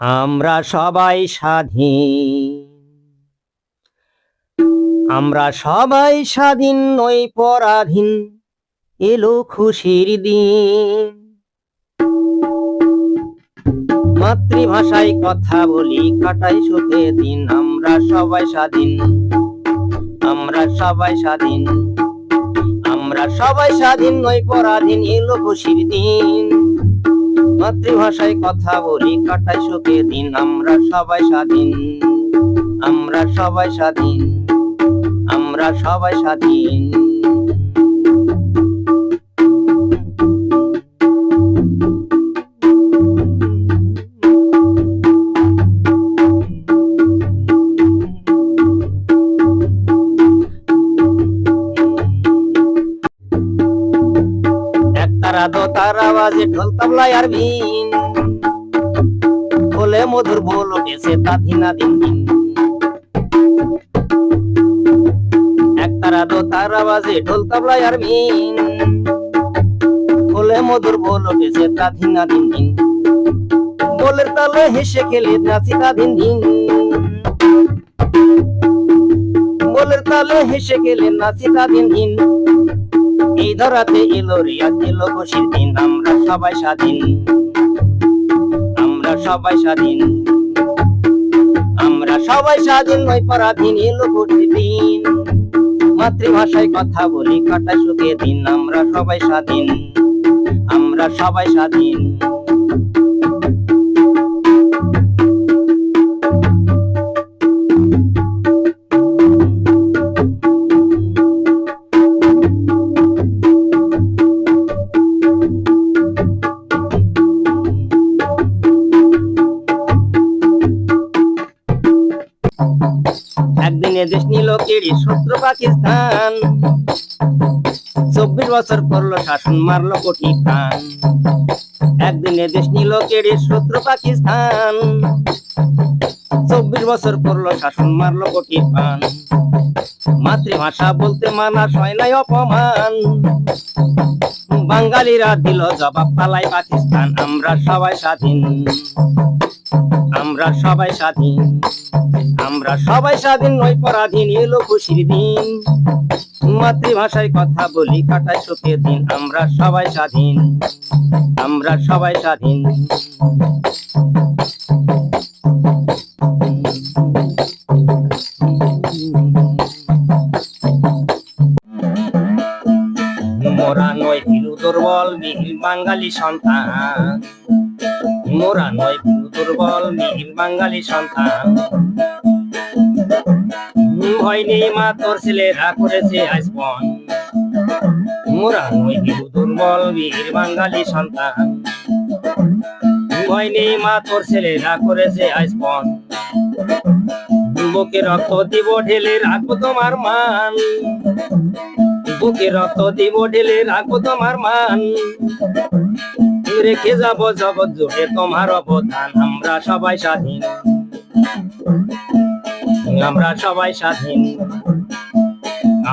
আমরা সবাই স্বাধীন, আমরা সবাই স্বাধীন নই পরাধীন, এলো খুশির দিন। মাতৃভাষায় কথা বলি, কাটাই সুখে দিন। আমরা সবাই স্বাধীন, আমরা সবাই স্বাধীন, আমরা সবাই স্বাধীন নই পরাধীন, এলো খুশির দিন। মাতৃভাষায় কথা বলি, কাটাই সুখে দিন। আমরা সবাই স্বাধীন, আমরা সবাই স্বাধীন, আমরা সবাই স্বাধীন। একতারা দোতারা বাজে ঢোল তবলায় আর বিন, বলে মধুর বল উঠেছে তা ধিনা দিন দিন। একতারা দোতারা বাজে ঢোল তবলায় আর বিন, বলে মধুর বল উঠেছে তা ধিনা দিন দিন। বলের তালে হেসে খেলে নাচি তা দিন দিন, বলের তালে হেসে খেলে নাচি তা দিন দিন। এই ধরাতে এলো রিয়াজ, এলো খুশির দিন। আমরা সবাই স্বাধীন, আমরা সবাই স্বাধীন, আমরা সবাই স্বাধীন নই পরাধীন, এলো খুশির দিন। মাতৃভাষায় কথা বলি, কাটাই সুখে দিন। আমরা সবাই স্বাধীন, আমরা সবাই স্বাধীন। একদিনে দেশ নিল কেড়ে শত্রু পাকিস্তান, 24 বছর করলো শাসন, মারলো কোটি প্রাণ। একদিনে দেশ নিল কেড়ে শত্রু পাকিস্তান, 24 বছর করলো শাসন, মারলো কোটি প্রাণ। মাতৃভাষা বলতে মানা সয় নাই অপমান, বাঙালিরা দিল জবাব, পালাই পাকিস্তান। আমরা সবাই স্বাধীন, আমরা সবাই স্বাধীন, আমরা সবাই স্বাধীন নই পরাধীন, এলো খুশির দিন। মাতৃভাষায় কথা বলি, কাটাই সুখে দিন। আমরা সবাই স্বাধীন, আমরা সবাই স্বাধীন। মোরা নয় ভীরু দুর্বল, মিহির বাঙালি সন্তান। মোরা নয় ভীরু দুর্বল, মিহির বাঙালি সন্তান। ভয় নেই মা, তোর ছেলেরা করেছে আজ পণ। মোরা নয় ভীরু দুর্বল, মিহির বাঙালি সন্তান। ভয় নেই মা, তোর ছেলেরা করেছে আজ পণ। বুকে রক্ত দিব ঢেলে, রাখবো তোমার মান। বুকে রক্ত দিব ঢেলে, রাখবো তোমার মান। রেখে যাব জগৎ জুড়ে তোমার অবদান। আমরা সবাই স্বাধীন, আমরা সবাই স্বাধীন,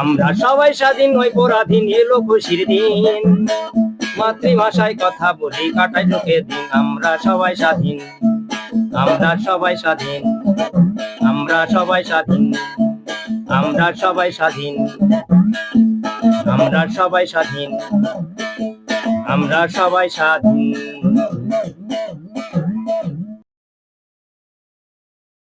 আমরা সবাই স্বাধীন নই পরাধীন, এলো খুশির দিন। মাতৃভাষায় কথা বলি, কাটাই সুখে দিন। আমরা সবাই স্বাধীন, আমরা সবাই স্বাধীন, আমরা সবাই স্বাধীন, আমরা সবাই স্বাধীন, আমরা সবাই স্বাধীন, আমরা সবাই স্বাধীন।